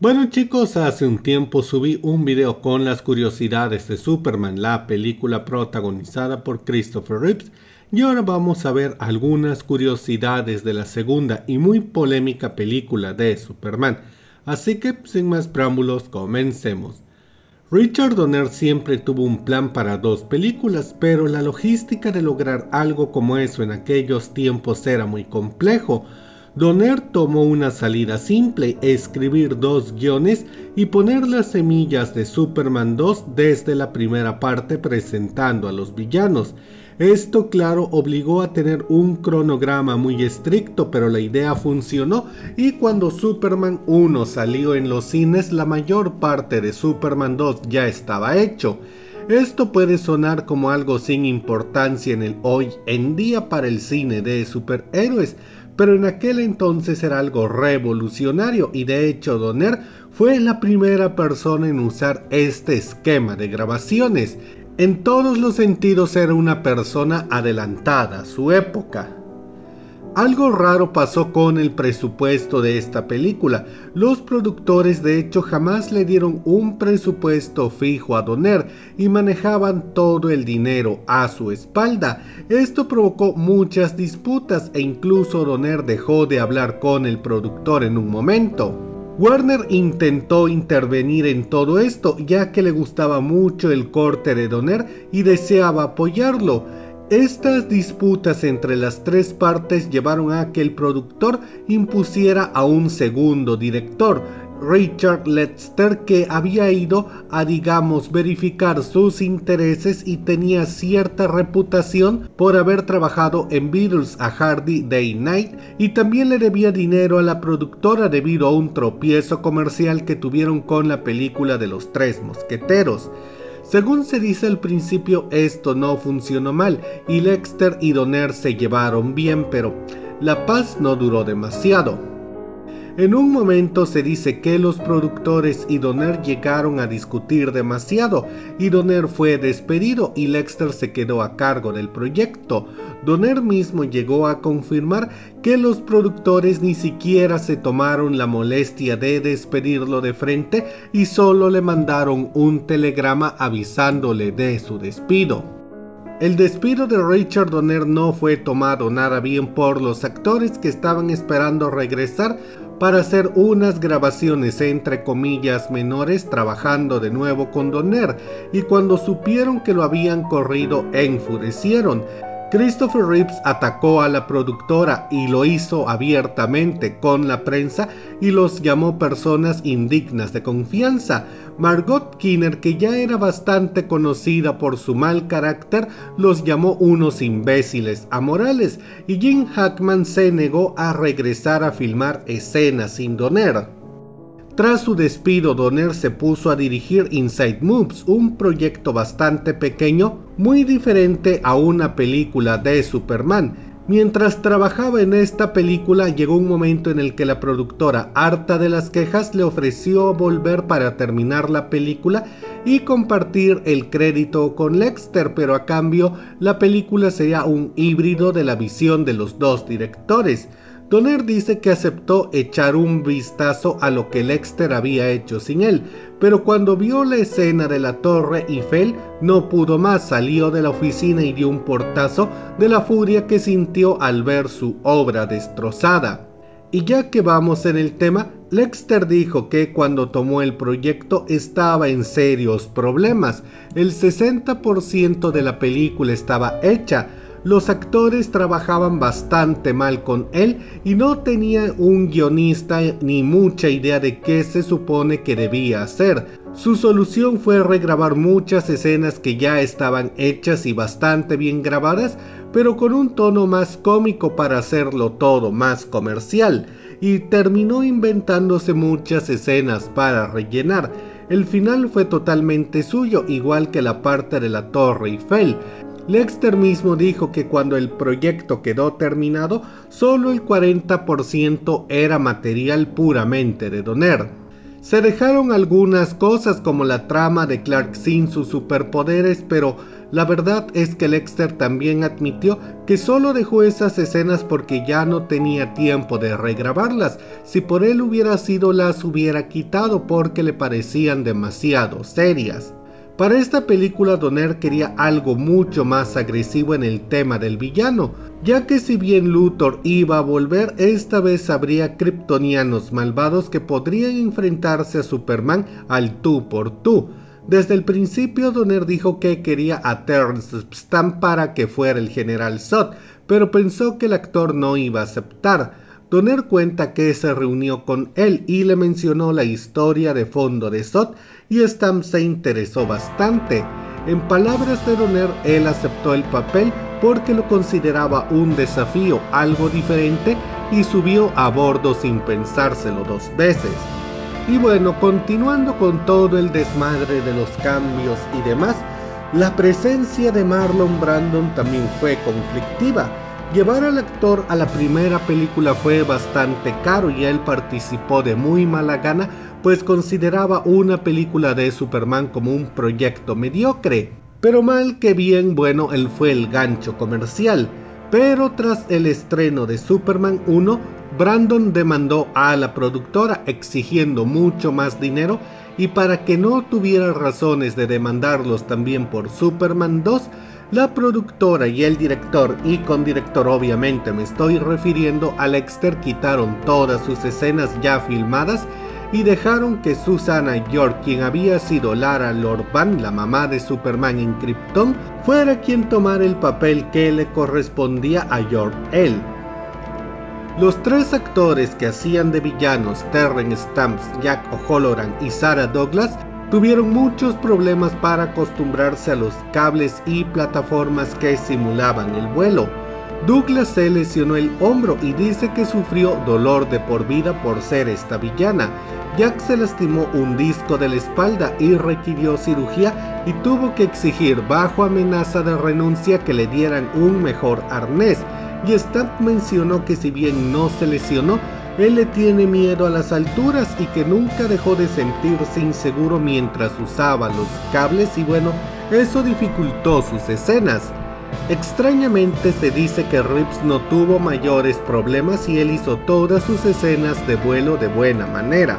Bueno chicos, hace un tiempo subí un video con las curiosidades de Superman, la película protagonizada por Christopher Reeves, y ahora vamos a ver algunas curiosidades de la segunda y muy polémica película de Superman. Así que sin más preámbulos, comencemos. Richard Donner siempre tuvo un plan para dos películas, pero la logística de lograr algo como eso en aquellos tiempos era muy complejo. Donner tomó una salida simple, escribir dos guiones y poner las semillas de Superman 2 desde la primera parte presentando a los villanos. Esto claro obligó a tener un cronograma muy estricto, pero la idea funcionó y cuando Superman 1 salió en los cines la mayor parte de Superman 2 ya estaba hecho. Esto puede sonar como algo sin importancia en el hoy en día para el cine de superhéroes, pero en aquel entonces era algo revolucionario y de hecho Donner fue la primera persona en usar este esquema de grabaciones. En todos los sentidos era una persona adelantada a su época. Algo raro pasó con el presupuesto de esta película. Los productores de hecho jamás le dieron un presupuesto fijo a Donner y manejaban todo el dinero a su espalda. Esto provocó muchas disputas e incluso Donner dejó de hablar con el productor en un momento. Warner intentó intervenir en todo esto ya que le gustaba mucho el corte de Donner y deseaba apoyarlo. Estas disputas entre las tres partes llevaron a que el productor impusiera a un segundo director, Richard Lester, que había ido a verificar sus intereses y tenía cierta reputación por haber trabajado en Beatles a Hardy Day Night y también le debía dinero a la productora debido a un tropiezo comercial que tuvieron con la película de los Tres Mosqueteros. Según se dice al principio esto no funcionó mal y Lester y Donner se llevaron bien, pero la paz no duró demasiado. En un momento se dice que los productores y Donner llegaron a discutir demasiado y Donner fue despedido y Lester se quedó a cargo del proyecto. Donner mismo llegó a confirmar que los productores ni siquiera se tomaron la molestia de despedirlo de frente y solo le mandaron un telegrama avisándole de su despido. El despido de Richard Donner no fue tomado nada bien por los actores que estaban esperando regresar para hacer unas grabaciones entre comillas menores trabajando de nuevo con Donner, y cuando supieron que lo habían corrido enfurecieron. Christopher Reeves atacó a la productora y lo hizo abiertamente con la prensa y los llamó personas indignas de confianza. Margot Kidder, que ya era bastante conocida por su mal carácter, los llamó unos imbéciles amorales y Jim Hackman se negó a regresar a filmar escenas sin Donner. Tras su despido, Donner se puso a dirigir Inside Moves, un proyecto bastante pequeño, muy diferente a una película de Superman. Mientras trabajaba en esta película, llegó un momento en el que la productora, harta de las quejas, le ofreció volver para terminar la película y compartir el crédito con Lester, pero a cambio la película sería un híbrido de la visión de los dos directores. Donner dice que aceptó echar un vistazo a lo que Lester había hecho sin él, pero cuando vio la escena de la Torre Eiffel no pudo más, salió de la oficina y dio un portazo de la furia que sintió al ver su obra destrozada. Y ya que vamos en el tema, Lester dijo que cuando tomó el proyecto estaba en serios problemas. El 60% de la película estaba hecha. Los actores trabajaban bastante mal con él y no tenía un guionista ni mucha idea de qué se supone que debía hacer. Su solución fue regrabar muchas escenas que ya estaban hechas y bastante bien grabadas, pero con un tono más cómico para hacerlo todo más comercial, y terminó inventándose muchas escenas para rellenar. El final fue totalmente suyo, igual que la parte de la Torre Eiffel. Lester mismo dijo que cuando el proyecto quedó terminado, solo el 40% era material puramente de Donner. Se dejaron algunas cosas como la trama de Clark sin sus superpoderes, pero la verdad es que Lexter también admitió que solo dejó esas escenas porque ya no tenía tiempo de regrabarlas. Si por él hubiera sido, las hubiera quitado porque le parecían demasiado serias. Para esta película Donner quería algo mucho más agresivo en el tema del villano, ya que si bien Luthor iba a volver, esta vez habría kryptonianos malvados que podrían enfrentarse a Superman al tú por tú. Desde el principio Donner dijo que quería a Terrence Stamp para que fuera el General Zod, pero pensó que el actor no iba a aceptar. Donner cuenta que se reunió con él y le mencionó la historia de fondo de Zod y Stamp se interesó bastante. En palabras de Donner, él aceptó el papel porque lo consideraba un desafío, algo diferente, y subió a bordo sin pensárselo 2 veces. Y bueno, continuando con todo el desmadre de los cambios y demás, la presencia de Marlon Brando también fue conflictiva. Llevar al actor a la primera película fue bastante caro y él participó de muy mala gana, pues consideraba una película de Superman como un proyecto mediocre. Pero mal que bien, bueno, él fue el gancho comercial. Pero tras el estreno de Superman 1, Brandon demandó a la productora exigiendo mucho más dinero, y para que no tuviera razones de demandarlos también por Superman 2, la productora y el director, y con director obviamente me estoy refiriendo a Lexter, quitaron todas sus escenas ya filmadas y dejaron que Susanna York, quien había sido Lara Lor-Van, la mamá de Superman en Krypton, fuera quien tomara el papel que le correspondía a Jor-El. Los 3 actores que hacían de villanos, Terrence Stamp, Jack O'Halloran y Sarah Douglas, tuvieron muchos problemas para acostumbrarse a los cables y plataformas que simulaban el vuelo. Douglas se lesionó el hombro y dice que sufrió dolor de por vida por ser esta villana. Jack se lastimó un disco de la espalda y requirió cirugía y tuvo que exigir bajo amenaza de renuncia que le dieran un mejor arnés. Y Stamp mencionó que si bien no se lesionó, él le tiene miedo a las alturas y que nunca dejó de sentirse inseguro mientras usaba los cables, y bueno, eso dificultó sus escenas. Extrañamente se dice que Reeves no tuvo mayores problemas y él hizo todas sus escenas de vuelo de buena manera.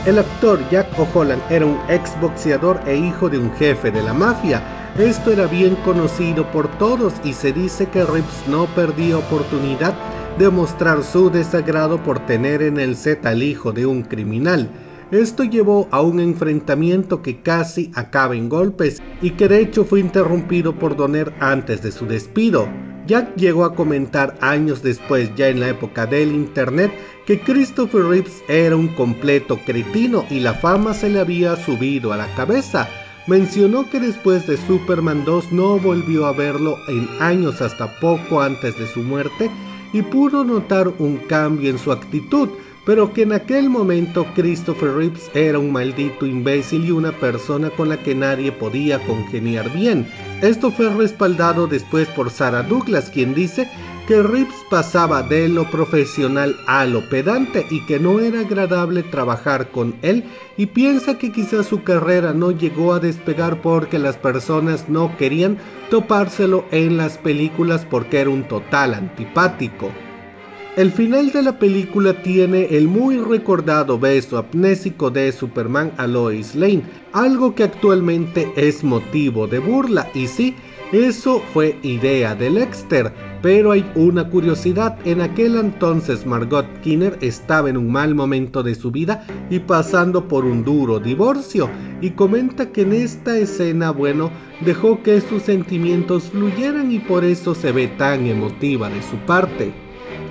El actor Jack O'Halloran era un exboxeador e hijo de un jefe de la mafia. Esto era bien conocido por todos y se dice que Reeves no perdía oportunidad de mostrar su desagrado por tener en el set al hijo de un criminal. Esto llevó a un enfrentamiento que casi acaba en golpes y que de hecho fue interrumpido por Donner antes de su despido. Jack llegó a comentar años después, ya en la época del internet, que Christopher Reeves era un completo cretino y la fama se le había subido a la cabeza. Mencionó que después de Superman 2 no volvió a verlo en años hasta poco antes de su muerte y pudo notar un cambio en su actitud, pero que en aquel momento Christopher Reeves era un maldito imbécil y una persona con la que nadie podía congeniar bien. Esto fue respaldado después por Sarah Douglas, quien dice que Reeves pasaba de lo profesional a lo pedante y que no era agradable trabajar con él, y piensa que quizás su carrera no llegó a despegar porque las personas no querían topárselo en las películas porque era un total antipático. El final de la película tiene el muy recordado beso amnésico de Superman a Lois Lane, algo que actualmente es motivo de burla, y sí, eso fue idea de Lexter, pero hay una curiosidad. En aquel entonces Margot Kidder estaba en un mal momento de su vida y pasando por un duro divorcio, y comenta que en esta escena, bueno, dejó que sus sentimientos fluyeran y por eso se ve tan emotiva de su parte.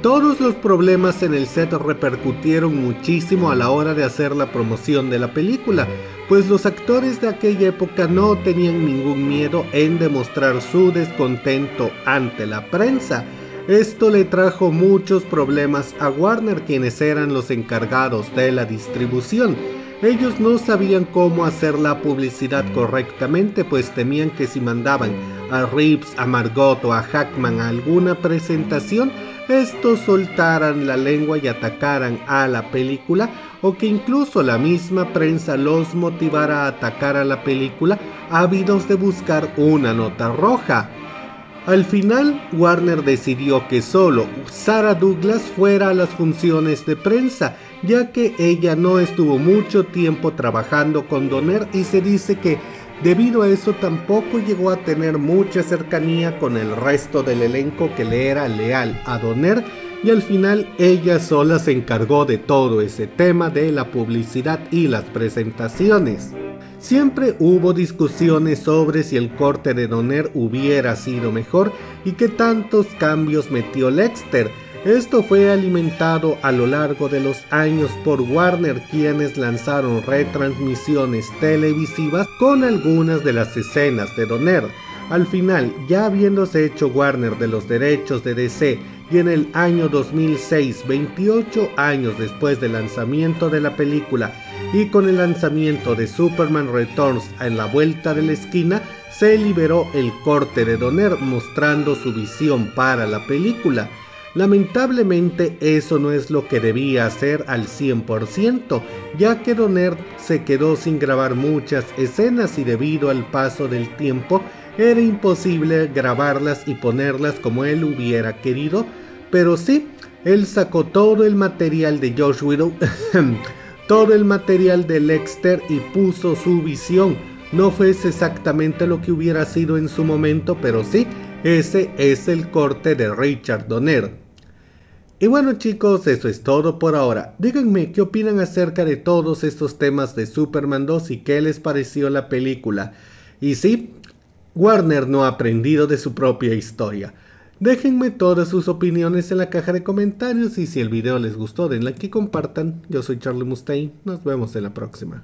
Todos los problemas en el set repercutieron muchísimo a la hora de hacer la promoción de la película, pues los actores de aquella época no tenían ningún miedo en demostrar su descontento ante la prensa. Esto le trajo muchos problemas a Warner, quienes eran los encargados de la distribución. Ellos no sabían cómo hacer la publicidad correctamente, pues temían que si mandaban a Reeves, a Margot o a Hackman a alguna presentación, estos soltaran la lengua y atacaran a la película, o que incluso la misma prensa los motivara a atacar a la película, ávidos de buscar una nota roja. Al final, Warner decidió que solo Sarah Douglas fuera a las funciones de prensa, ya que ella no estuvo mucho tiempo trabajando con Donner y se dice que debido a eso tampoco llegó a tener mucha cercanía con el resto del elenco que le era leal a Donner, y al final ella sola se encargó de todo ese tema de la publicidad y las presentaciones. Siempre hubo discusiones sobre si el corte de Donner hubiera sido mejor y qué tantos cambios metió Lexter. Esto fue alimentado a lo largo de los años por Warner, quienes lanzaron retransmisiones televisivas con algunas de las escenas de Donner. Al final, ya habiéndose hecho Warner de los derechos de DC, y en el año 2006, 28 años después del lanzamiento de la película, y con el lanzamiento de Superman Returns en la vuelta de la esquina, se liberó el corte de Donner mostrando su visión para la película. Lamentablemente eso no es lo que debía hacer al 100%, ya que Donner se quedó sin grabar muchas escenas y debido al paso del tiempo era imposible grabarlas y ponerlas como él hubiera querido, pero sí, él sacó todo el material de Joss Whedon, todo el material de Lexter y puso su visión. No fue exactamente lo que hubiera sido en su momento, pero sí, ese es el corte de Richard Donner. Y bueno chicos, eso es todo por ahora. Díganme qué opinan acerca de todos estos temas de Superman 2 y qué les pareció la película. Y sí, Warner no ha aprendido de su propia historia. Déjenme todas sus opiniones en la caja de comentarios y si el video les gustó denle like y compartan. Yo soy Charlie Mustaine, nos vemos en la próxima.